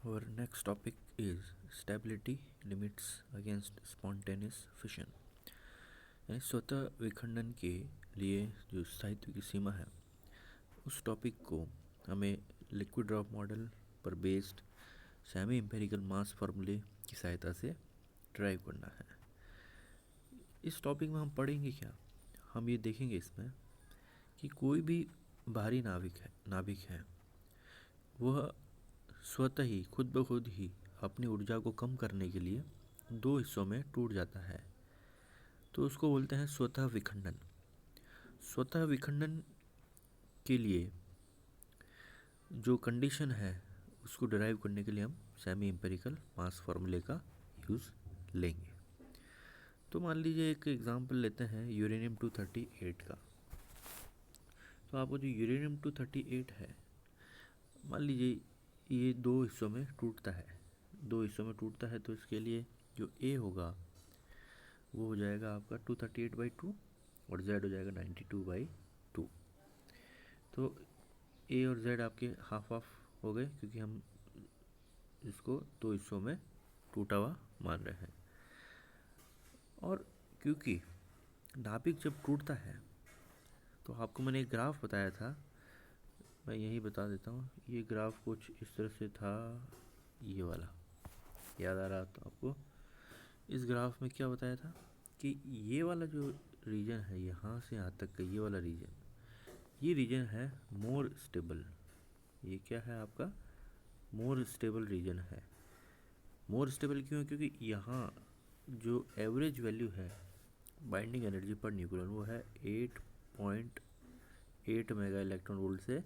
Our next topic is stability limits against spontaneous fission. यानी स्वतः विखंडन के लिए जो स्थायित्व की सीमा है, उस टॉपिक को हमें लिक्विड ड्रॉप मॉडल पर बेस्ड सेमी एम्पिरिकल मास फार्मूले की सहायता से ड्राइव करना है। इस टॉपिक में हम पढ़ेंगे क्या, हम ये देखेंगे इसमें कि कोई भी भारी नाभिक है वह स्वतः ही खुद ब खुद ही अपनी ऊर्जा को कम करने के लिए दो हिस्सों में टूट जाता है, तो उसको बोलते हैं स्वतः विखंडन। स्वतः विखंडन के लिए जो कंडीशन है उसको डिराइव करने के लिए हम सेमी एम्पिरिकल मास फार्मूले का यूज़ लेंगे। तो मान लीजिए एक एग्जांपल लेते हैं यूरेनियम 238 का। तो आपको जो यूरेनियम 238 है, मान लीजिए ये दो हिस्सों में टूटता है, तो इसके लिए जो ए होगा वो हो जाएगा आपका 238/2 और जेड हो जाएगा 92/2। तो ए और जेड आपके हाफ ऑफ हो गए, क्योंकि हम इसको दो हिस्सों में टूटा हुआ मान रहे हैं। और क्योंकि नाभिक जब टूटता है तो आपको मैंने एक ग्राफ बताया था, मैं यही बता देता हूँ। ये ग्राफ कुछ इस तरह से था, ये वाला याद आ रहा तो आपको। इस ग्राफ में क्या बताया था कि ये वाला जो रीजन है, यहाँ से यहाँ तक का ये वाला रीजन, ये रीजन है मोर स्टेबल। ये क्या है आपका मोर स्टेबल रीजन है। मोर स्टेबल क्यों? क्योंकि यहाँ जो एवरेज वैल्यू है बाइंडिंग एनर्जी पर न्यूक्लियन वो है 8.8 मेगा इलेक्ट्रॉन वोल्ट से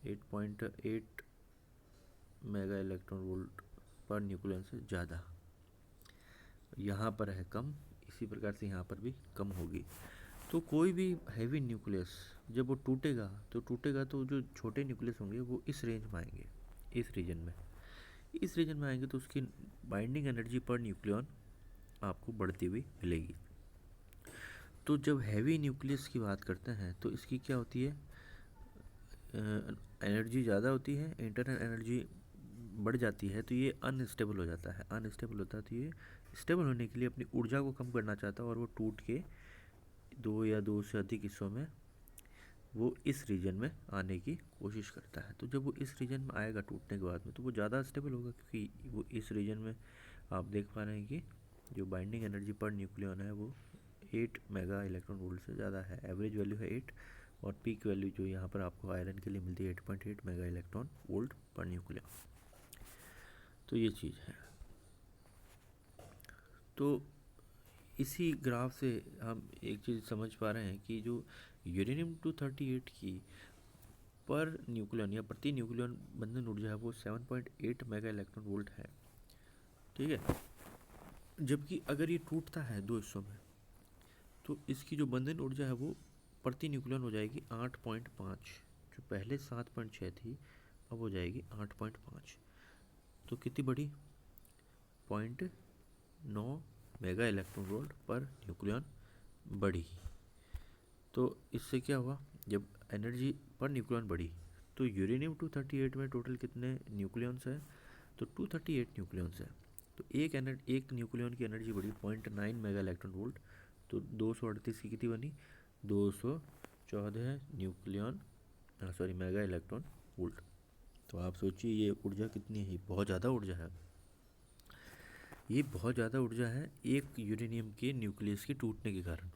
8.8 mega electron volt per nucleon से ज़्यादा। यहाँ पर है कम, इसी प्रकार से यहाँ पर भी कम होगी। तो कोई भी हैवी न्यूक्लियस जब वो टूटेगा तो जो छोटे न्यूक्लियस होंगे वो इस रेंज में आएंगे, इस रीजन में आएंगे, तो उसकी बाइंडिंग एनर्जी पर न्यूक्लियन आपको बढ़ती हुई मिलेगी। तो जब हैवी न्यूक्लियस की बात करते हैं तो इसकी क्या होती है, एनर्जी ज़्यादा होती है, इंटरनल एनर्जी बढ़ जाती है, तो ये अनस्टेबल हो जाता है। तो ये स्टेबल होने के लिए अपनी ऊर्जा को कम करना चाहता है और वो टूट के दो या दो से अधिक हिस्सों में वो इस रीजन में आने की कोशिश करता है। तो जब वो इस रीजन में आएगा टूटने के बाद में, तो वो ज़्यादा स्टेबल होगा, क्योंकि वो इस रीजन में आप देख पा रहे हैं कि जो बाइंडिंग एनर्जी पर न्यूक्लियन है वो 8 मेगा इलेक्ट्रॉन वोल्ट से ज़्यादा है। एवरेज वैल्यू है 8 और पीक वैल्यू जो यहाँ पर आपको आयरन के लिए मिलती है 8.8 mega electron volt per nucleon. तो ये चीज़ है। तो इसी ग्राफ से हम एक चीज़ समझ पा रहे हैं कि जो यूरेनियम 238 की पर न्यूक्लियन या प्रति न्यूक्लियन बंधन ऊर्जा है वो 7.8 मेगा इलेक्ट्रॉन वोल्ट है, ठीक है। जबकि अगर ये टूटता है दो हिस्सों में तो इसकी जो बंधन ऊर्जा है वो प्रति न्यूक्लियन हो जाएगी 8.5। जो पहले 7.6 थी अब हो जाएगी 8.5। तो कितनी बढ़ी? 0.9 mega electron volt per nucleon बढ़ी। तो इससे क्या हुआ, जब एनर्जी पर न्यूक्लियन बढ़ी तो यूरेनियम 238 में टोटल कितने न्यूक्लियंस है? तो 238 न्यूक्लियंस है। तो एक न्यूक्लियन की एनर्जी बढ़ी 0.9 मेगा इलेक्ट्रॉन वोल्ट, तो 238 की कितनी बनी? 214 मेगा इलेक्ट्रॉन वोल्ट। तो आप सोचिए ये ऊर्जा कितनी है, बहुत ज़्यादा ऊर्जा है। ये बहुत ज़्यादा ऊर्जा है एक यूरेनियम के न्यूक्लियस के टूटने के कारण।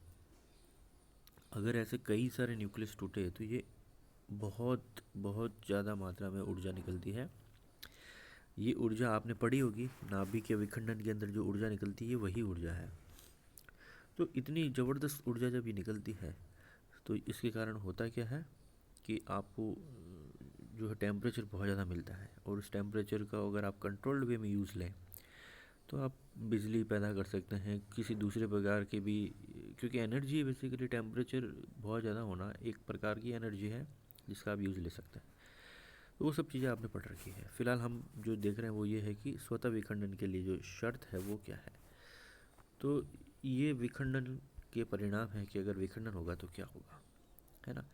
अगर ऐसे कई सारे न्यूक्लियस टूटे तो ये बहुत बहुत ज़्यादा मात्रा में ऊर्जा निकलती है। ये ऊर्जा आपने पढ़ी होगी, नाभिक या विखंडन के अंदर जो ऊर्जा निकलती है वही ऊर्जा है। तो इतनी ज़बरदस्त ऊर्जा जब ये निकलती है तो इसके कारण होता क्या है कि आपको जो है टेम्परेचर बहुत ज़्यादा मिलता है, और उस टेम्परेचर का अगर आप कंट्रोल्ड वे में यूज़ लें तो आप बिजली पैदा कर सकते हैं किसी दूसरे प्रकार के भी, क्योंकि एनर्जी बेसिकली टेम्परेचर बहुत ज़्यादा होना एक प्रकार की एनर्जी है जिसका आप यूज़ ले सकते हैं। तो वो सब चीज़ें आपने पढ़ रखी है। फिलहाल हम जो देख रहे हैं वो ये है कि स्वतः विखंडन के लिए जो शर्त है वो क्या है। तो ये विखंडन के परिणाम है कि अगर विखंडन होगा तो क्या होगा, है ना।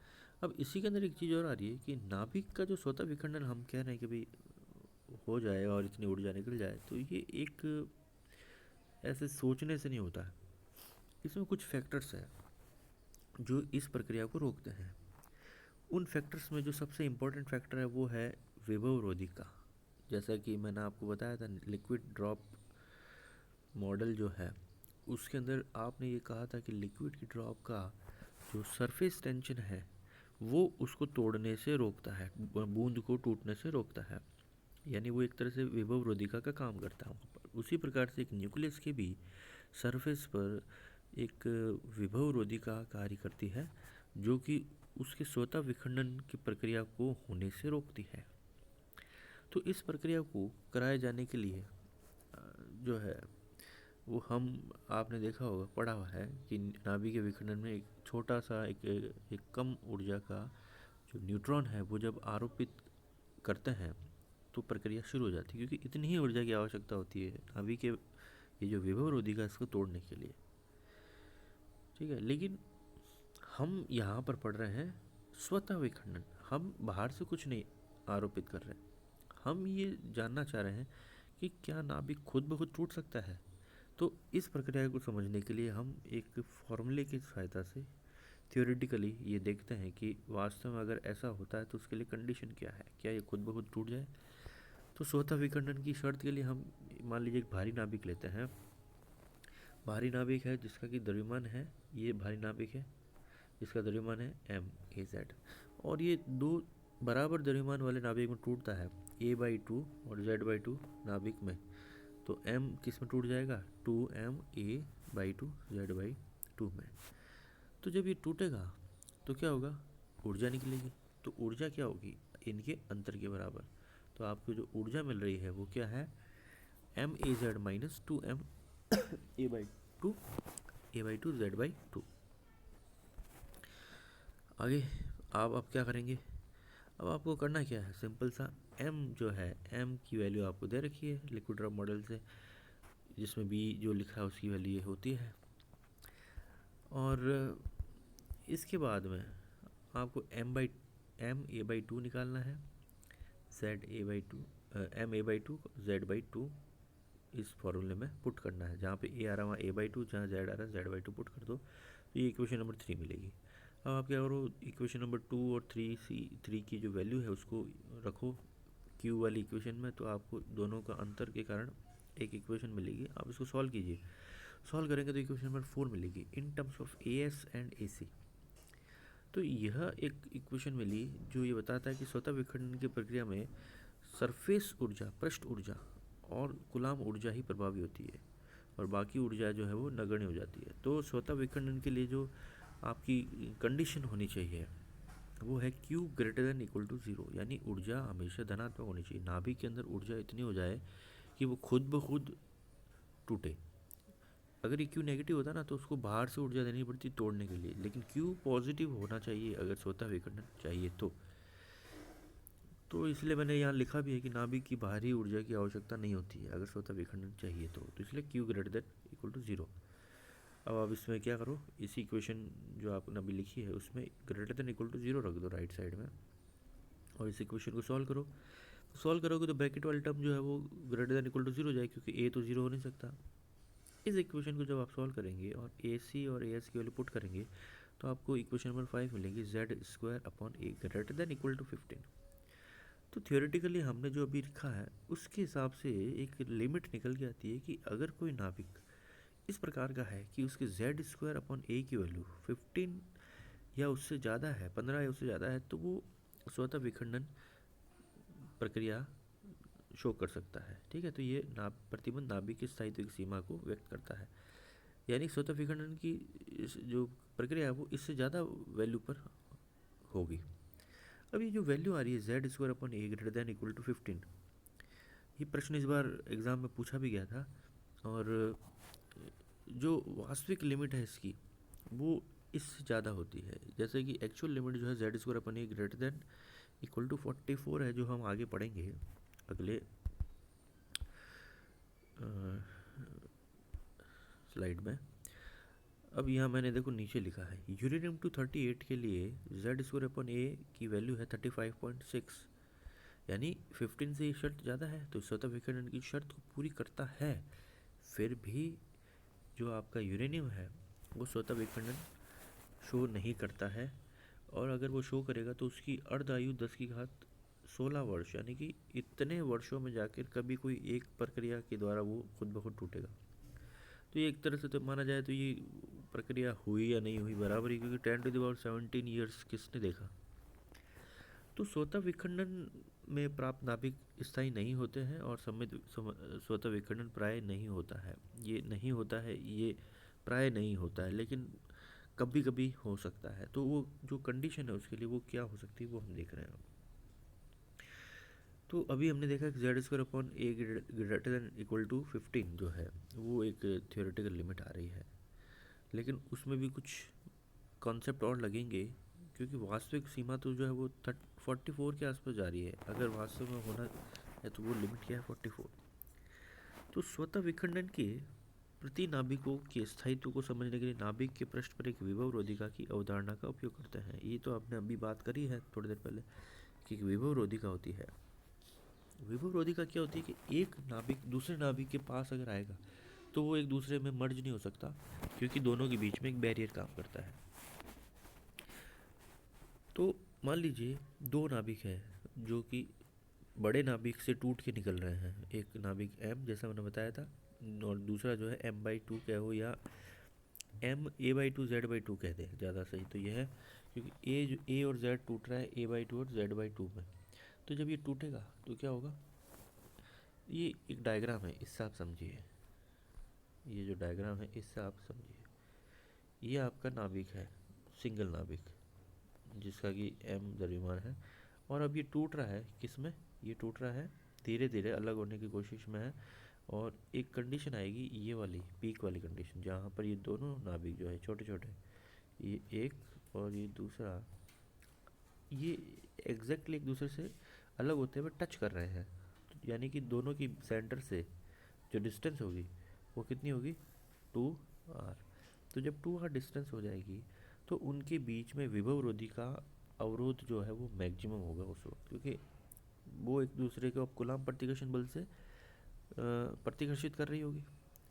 अब इसी के अंदर एक चीज़ और आ रही है कि नाभिक का जो स्वतः विखंडन हम कह रहे हैं कि भाई हो जाए और इतनी ऊर्जा निकल जाए, तो ये एक ऐसे सोचने से नहीं होता है। इसमें कुछ फैक्टर्स हैं जो इस प्रक्रिया को रोकते हैं। उन फैक्टर्स में जो सबसे इम्पोर्टेंट फैक्टर है वो है विभव रोधिका। जैसा कि मैंने आपको बताया था, लिक्विड ड्रॉप मॉडल जो है उसके अंदर आपने ये कहा था कि लिक्विड की ड्रॉप का जो सरफेस टेंशन है वो उसको तोड़ने से रोकता है, बूंद को टूटने से रोकता है, यानी वो एक तरह से विभव रोधिका का काम करता है वहाँ पर। उसी प्रकार से एक न्यूक्लियस के भी सरफेस पर एक विभव रोधिका कार्य करती है जो कि उसके स्वतः विखंडन की प्रक्रिया को होने से रोकती है। तो इस प्रक्रिया को कराए जाने के लिए जो है वो हम आपने देखा होगा, पढ़ा हुआ है कि नाभिक के विखंडन में एक छोटा सा एक कम ऊर्जा का जो न्यूट्रॉन है वो जब आरोपित करते हैं तो प्रक्रिया शुरू हो जाती है, क्योंकि इतनी ही ऊर्जा की आवश्यकता होती है नाभिक के ये जो विभव रोधिका इसको तोड़ने के लिए। ठीक है, लेकिन हम यहाँ पर पढ़ रहे हैं स्वतः विखंडन। हम बाहर से कुछ नहीं आरोपित कर रहे हैं, हम ये जानना चाह रहे हैं कि क्या नाभिक खुद ब खुद टूट सकता है। तो इस प्रक्रिया को समझने के लिए हम एक फॉर्मूले की सहायता से थियोरेटिकली ये देखते हैं कि वास्तव में अगर ऐसा होता है तो उसके लिए कंडीशन क्या है, क्या ये खुद ब खुद टूट जाए। तो स्वतः विखंडन की शर्त के लिए हम मान लीजिए एक भारी नाभिक लेते हैं। भारी नाभिक है जिसका कि द्रव्यमान है, ये भारी नाभिक है जिसका द्रव्यमान है m/z, और ये दो बराबर द्रव्यमान वाले नाभिक में टूटता है a/2 और z/2 नाभिक में। तो m किस में टूट जाएगा, 2ma/2 z/2 में। तो जब ये टूटेगा तो क्या होगा, ऊर्जा निकलेगी। तो ऊर्जा क्या होगी, इनके अंतर के बराबर। तो आपको जो ऊर्जा मिल रही है वो क्या है, ma/z minus 2m a/2 z/2। आगे आप अब क्या करेंगे, अब आपको करना क्या है, सिंपल सा m जो है, m की वैल्यू आपको दे रखी है लिक्विड ड्रॉप मॉडल से, जिसमें b जो लिखा है उसकी वैल्यू ये होती है। और इसके बाद में आपको ma/2 निकालना है, za/2 ma/2 z/2 इस फॉर्मूले में पुट करना है। जहाँ पे a आ रहा है वहाँ a/2, जहाँ z आ रहा है z/2 पुट कर दो, तो ये इक्वेशन नंबर 3 मिलेगी। अब आप क्या करो, इक्वेशन नंबर 2 और 3 की जो वैल्यू है उसको रखो q वाली इक्वेशन में, तो आपको दोनों का अंतर के कारण एक इक्वेशन मिलेगी। आप इसको सॉल्व कीजिए, सॉल्व करेंगे तो इक्वेशन नंबर 4 मिलेगी in terms of as and ac। तो यह एक इक्वेशन मिली जो ये बताता है कि स्वतः विखंडन की प्रक्रिया में सरफेस ऊर्जा, पृष्ठ ऊर्जा और कूलाम ऊर्जा ही प्रभावी होती है और बाकी ऊर्जा जो है वो नगण्य हो जाती है। तो स्वतः विखंडन के लिए जो आपकी कंडीशन होनी चाहिए वो है Q greater than equal to 0, यानी ऊर्जा हमेशा धनात्मक होनी चाहिए। नाभिक के अंदर ऊर्जा इतनी हो जाए कि वो खुद ब खुद टूटे। अगर ये Q नेगेटिव होता ना तो उसको बाहर से ऊर्जा देनी पड़ती तोड़ने के लिए, लेकिन Q पॉजिटिव होना चाहिए अगर स्वतः विखंडन चाहिए तो इसलिए मैंने यहाँ लिखा भी है कि नाभिक की बाहरी ऊर्जा की आवश्यकता नहीं होती है अगर स्वतः विखंडन चाहिए तो इसलिए Q greater than equal to 0। अब आप इसमें क्या करो, इसी इक्वेशन जो आपने अभी लिखी है उसमें ग्रेटर देन इक्वल टू 0 रख दो राइट साइड में, और इस इक्वेशन को सॉल्व करो। सॉल्व करोगे तो ब्रैकेट वाली टर्म जो है वो ग्रेटर देन इक्वल टू 0 हो जाए, क्योंकि a तो 0 हो नहीं सकता। इस इक्वेशन को जब आप सॉल्व करेंगे और AC और AS की वैल्यू पुट करेंगे तो आपको इक्वेशन नंबर 5 मिलेगी, z² greater than equal to 15। तो थियोरेटिकली हमने जो अभी लिखा है उसके हिसाब से एक लिमिट निकल के आती है कि अगर कोई नाभिक इस प्रकार का है कि उसके z² की वैल्यू 15 या उससे ज़्यादा है, 15 या उससे ज़्यादा है, तो वो स्वतः विखंडन प्रक्रिया शो कर सकता है। ठीक है, तो ये प्रतिबंध नाभिक की स्थायित्व की सीमा को व्यक्त करता है, यानी स्वतः विखंडन की जो प्रक्रिया है वो इससे ज़्यादा वैल्यू पर होगी। अब ये जो वैल्यू आ रही है z² greater than equal to 15, ये प्रश्न इस बार एग्ज़ाम में पूछा भी गया था, और जो वास्तविक लिमिट है इसकी वो इससे ज़्यादा होती है। जैसे कि एक्चुअल लिमिट जो है z² greater than equal to 44 है, जो हम आगे पढ़ेंगे अगले स्लाइड में। अब यहाँ मैंने देखो नीचे लिखा है यूरेनियम 238 के लिए z² की वैल्यू है 35.6, यानी 15 से ये शर्त ज़्यादा है, तो स्वतः विखंडन की शर्त को पूरी करता है, फिर भी जो आपका यूरेनियम है वो स्वतः विखंडन शो नहीं करता है। और अगर वो शो करेगा तो उसकी अर्ध आयु 10⁻16 वर्ष, यानी कि इतने वर्षों में जाकर कभी कोई एक प्रक्रिया के द्वारा वो खुद ब खुद टूटेगा। तो ये एक तरह से तो माना जाए तो ये प्रक्रिया हुई या नहीं हुई बराबर ही, क्योंकि 10⁻17 ईयर्स किसने देखा। तो स्वतः विखंडन में प्राप्त नाभिक स्थायी नहीं होते हैं और स्वतः विखंडन प्राय नहीं होता है। ये नहीं होता है, ये प्राय नहीं होता है, लेकिन कभी कभी हो सकता है। तो वो जो कंडीशन है उसके लिए वो क्या हो सकती है वो हम देख रहे हैं। तो अभी हमने देखा कि z² > a > 15 जो है वो एक थियोरेटिकल लिमिट आ रही है, लेकिन उसमें भी कुछ कॉन्सेप्ट और लगेंगे, क्योंकि वास्तविक सीमा तो जो है वो 44 के आसपास जा रही है। अगर वास्तव में होना है तो वो लिमिट क्या है, 44। तो स्वतः विखंडन के प्रति नाभिकों के स्थायित्व को समझने के लिए नाभिक के पृष्ठ पर एक विभव रोधिका की अवधारणा का उपयोग करते हैं। ये तो आपने अभी बात करी है थोड़ी देर पहले कि विभव रोधिका होती है। विभव रोधिका क्या होती है कि एक नाभिक दूसरे नाभिक के पास अगर आएगा तो वो एक दूसरे में मर्ज नहीं हो सकता, क्योंकि दोनों के बीच में एक बैरियर काम करता है। तो मान लीजिए दो नाभिक है जो कि बड़े नाभिक से टूट के निकल रहे हैं। एक नाभिक m जैसा मैंने बताया था, और दूसरा जो है m/2 कह हो या a/2 z/2 कह दे, ज़्यादा सही तो यह है, क्योंकि a और z टूट रहा है a/2 और z/2 में। तो जब ये टूटेगा तो क्या होगा, ये एक डायग्राम है, इससे आप समझिए। ये जो डायग्राम है इससे आप समझिए। ये आपका नाभिक है, सिंगल नाभिक, जिसका कि m द्रव्यमान है, और अब ये टूट रहा है किस में, ये टूट रहा है धीरे धीरे अलग होने की कोशिश में है। और एक कंडीशन आएगी ये वाली पीक वाली कंडीशन, जहाँ पर ये दोनों नाभिक जो है छोटे छोटे, ये एक और ये दूसरा, ये एग्जैक्टली एक दूसरे से अलग होते हुए टच कर रहे हैं। तो यानी कि दोनों की सेंटर से जो डिस्टेंस होगी वो कितनी होगी, 2r। तो जब 2r डिस्टेंस हो जाएगी तो उनके बीच में विभव रोधी का अवरोध जो है वो मैक्सिमम होगा उस वक्त, क्योंकि वो एक दूसरे को कूलाम प्रतिकर्षण बल से प्रतिकर्षित कर रही होगी।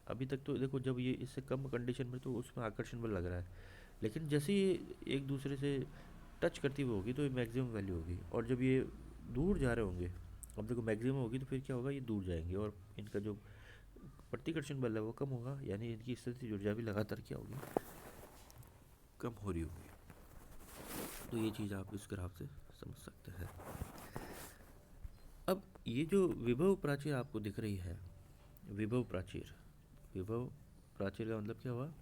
अभी तक तो देखो जब ये इससे कम कंडीशन में तो उसमें आकर्षण बल लग रहा है, लेकिन जैसे ये एक दूसरे से टच करती हुई होगी तो ये मैक्सिमम वैल्यू होगी। और जब ये दूर जा रहे होंगे, अब देखो मैक्सिमम होगी तो फिर क्या होगा, ये दूर जाएंगे और इनका जो प्रतिकर्षण बल है वो कम होगा, यानी इनकी स्थिति ऊर्जा भी लगातार क्या होगी, कम हो रही होगी। तो ये चीज़ आप इस ग्राफ से समझ सकते हैं। अब ये जो विभव प्राचीर आपको दिख रही है, विभव प्राचीर का मतलब क्या हुआ,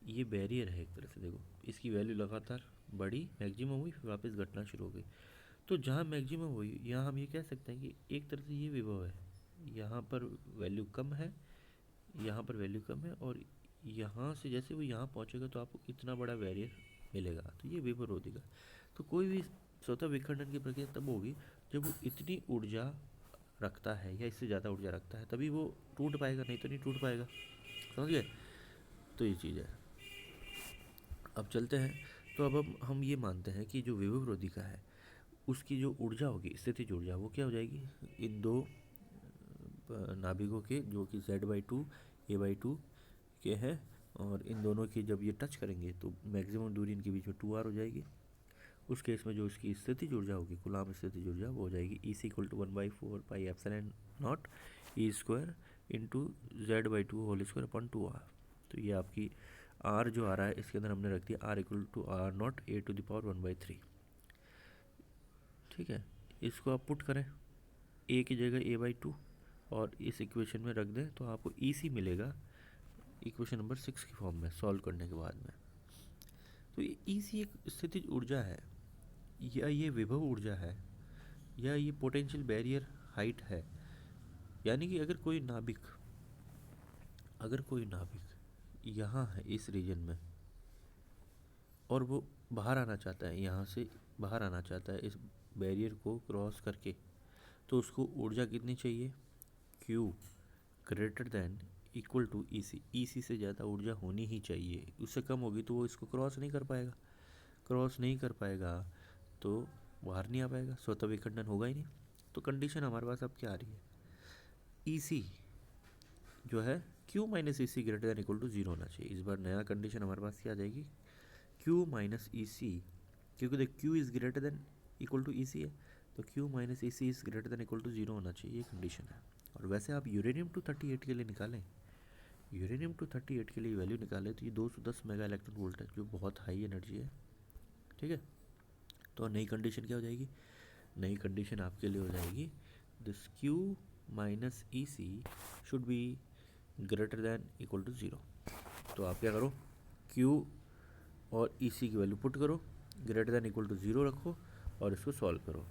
ये बैरियर है एक तरह से। देखो इसकी वैल्यू लगातार बढ़ी, मैक्सिमम हुई, फिर वापस घटना शुरू हो गई। तो जहाँ मैक्सिमम हुई यहाँ हम ये कह सकते हैं कि एक तरह से ये विभव है, यहाँ पर वैल्यू कम है, यहाँ पर वैल्यू कम है, और यहाँ से जैसे वो यहाँ पहुँचेगा तो आपको इतना बड़ा बैरियर मिलेगा। तो ये विभव रोधेगा। तो कोई भी स्वतः विखंडन की प्रक्रिया तब होगी जब वो इतनी ऊर्जा रखता है या इससे ज़्यादा ऊर्जा रखता है, तभी वो टूट पाएगा, नहीं तो नहीं टूट पाएगा। समझ गए। तो ये चीज़ है। अब चलते हैं। तो अब हम ये मानते हैं कि जो विभव रोधिका है उसकी जो ऊर्जा होगी, स्थितिज ऊर्जा, वो क्या हो जाएगी, इन दो नाभिकों के जो कि z/2 a/2 के हैं, और इन दोनों की जब ये टच करेंगे तो मैक्सिमम दूरी इनके बीच में 2r हो जाएगी। उस केस में जो इसकी स्थितिज ऊर्जा होगी, कूलाम स्थितिज ऊर्जा, वो हो जाएगी E = 1/4πε0 E² into z/2² r। तो ये आपकी r जो आ रहा है इसके अंदर हमने रख दिया r = r0 a⁻⁴ ठीक है। इसको आप पुट करें a की जगह a/2 और इस इक्वेशन में रख दें तो आपको EC मिलेगा इक्वेशन नंबर 6 की फॉर्म में सॉल्व करने के बाद में। तो ये EC एक स्थितिज ऊर्जा है, या ये विभव ऊर्जा है, या ये पोटेंशियल बैरियर हाइट है। यानी कि अगर कोई नाभिक यहाँ है इस रीजन में और वो बाहर आना चाहता है, यहाँ से बाहर आना चाहता है इस बैरियर को क्रॉस करके, तो उसको ऊर्जा कितनी चाहिए, Q > EC। EC से ज़्यादा ऊर्जा होनी ही चाहिए, उससे कम होगी तो वो इसको क्रॉस नहीं कर पाएगा। तो बाहर नहीं आ पाएगा, स्वतः विखंडन होगा ही नहीं। तो कंडीशन हमारे पास अब क्या आ रही है, ई सी जो है Q minus E c greater than equal to zero होना चाहिए। इस बार नया कंडीशन हमारे पास क्या आ जाएगी, Q माइनस ई सी, क्योंकि देख Q is greater than equal to E C है, तो Q minus E C is greater than equal to zero होना चाहिए, ये कंडीशन है। और वैसे आप यूरेनियम 238 के लिए निकालें, यूरेनियम 238 के लिए वैल्यू निकालें तो ये 210 मेगा इलेक्ट्रॉन वोल्ट है, जो बहुत हाई एनर्जी है। ठीक है, तो नई कंडीशन क्या हो जाएगी, नई कंडीशन आपके लिए हो जाएगी, this Q minus E c should be greater than equal to zero. तो आप क्या करो, Q और ई सी की वैल्यू पुट करो, greater than equal to zero रखो और इसको सॉल्व करो।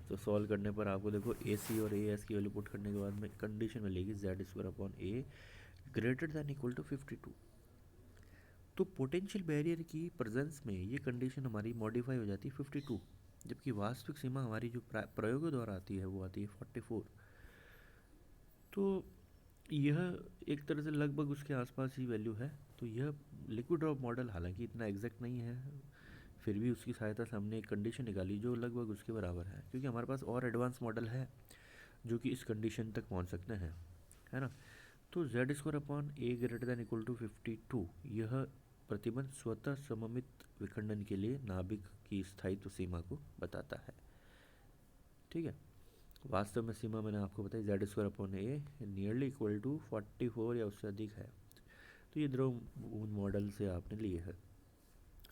तो सॉल्व करने पर आपको देखो ए सी और ए एस की वैल्यू पुट करने के बाद में कंडीशन मिलेगी z square upon a greater than equal to 52। तो पोटेंशियल बैरियर की प्रेजेंस में ये कंडीशन हमारी मॉडिफाई हो जाती है 52, जबकि वास्तविक सीमा हमारी जो प्रयोगों द्वारा आती है वो आती है 44। तो यह एक तरह से लगभग उसके आसपास ही वैल्यू है। तो यह लिक्विड ड्रॉप मॉडल हालांकि इतना एग्जैक्ट नहीं है, फिर भी उसकी सहायता से हमने एक कंडीशन निकाली जो लगभग उसके बराबर है, क्योंकि हमारे पास और एडवांस मॉडल है जो कि इस कंडीशन तक पहुंच सकते हैं, है ना। तो z square upon a greater than equal to 52 यह प्रतिबंध स्वतः सममित विखंडन के लिए नाभिक की स्थायित्व सीमा को बताता है। ठीक है, वास्तव में सीमा मैंने आपको बताई z square upon a nearly equal to 44 या उससे अधिक है। तो ये द्रव मॉडल से आपने लिए है।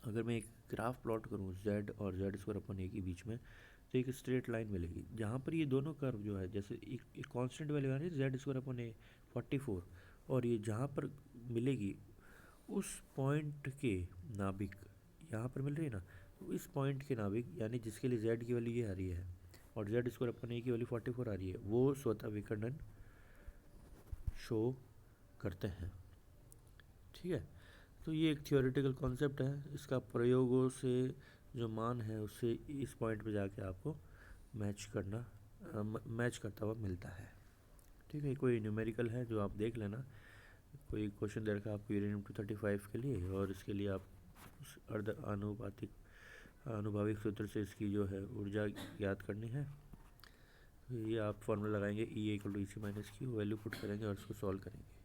अगर मैं एक ग्राफ प्लॉट करूँ जेड और जेड स्क्वायर अपॉन ए के बीच में, तो एक स्ट्रेट लाइन मिलेगी जहाँ पर ये दोनों कर्व जो है, जैसे एक कांस्टेंट वैल्यू आ रही है जेड स्क्वायर अपॉन ए 44, और ये जहाँ पर मिलेगी उस पॉइंट के नाभिक यहाँ पर मिल रही है ना, तो इस पॉइंट के नाभिक यानी जिसके लिए जेड की वैल्यू ये आ रही है और जेड स्क्वायर अपॉन ए की वैल्यू 44 आ रही है, वो स्वतः विखंडन शो करते हैं। ठीक है, तो ये एक थियोरेटिकल कॉन्सेप्ट है, इसका प्रयोगों से जो मान है उससे इस पॉइंट पे जाके आपको मैच करता हुआ मिलता है। ठीक है, कोई न्यूमेरिकल है जो आप देख लेना, कोई क्वेश्चन दे रखा है आपको यूरेनियम 235 के लिए, और इसके लिए आप उस अर्ध आनुपातिक आनुभाविक सूत्र से इसकी जो है ऊर्जा ज्ञात करनी है। तो ये आप फॉर्मूला लगाएंगे, e equal to E c minus q, value put करेंगे और इसको सॉल्व करेंगे।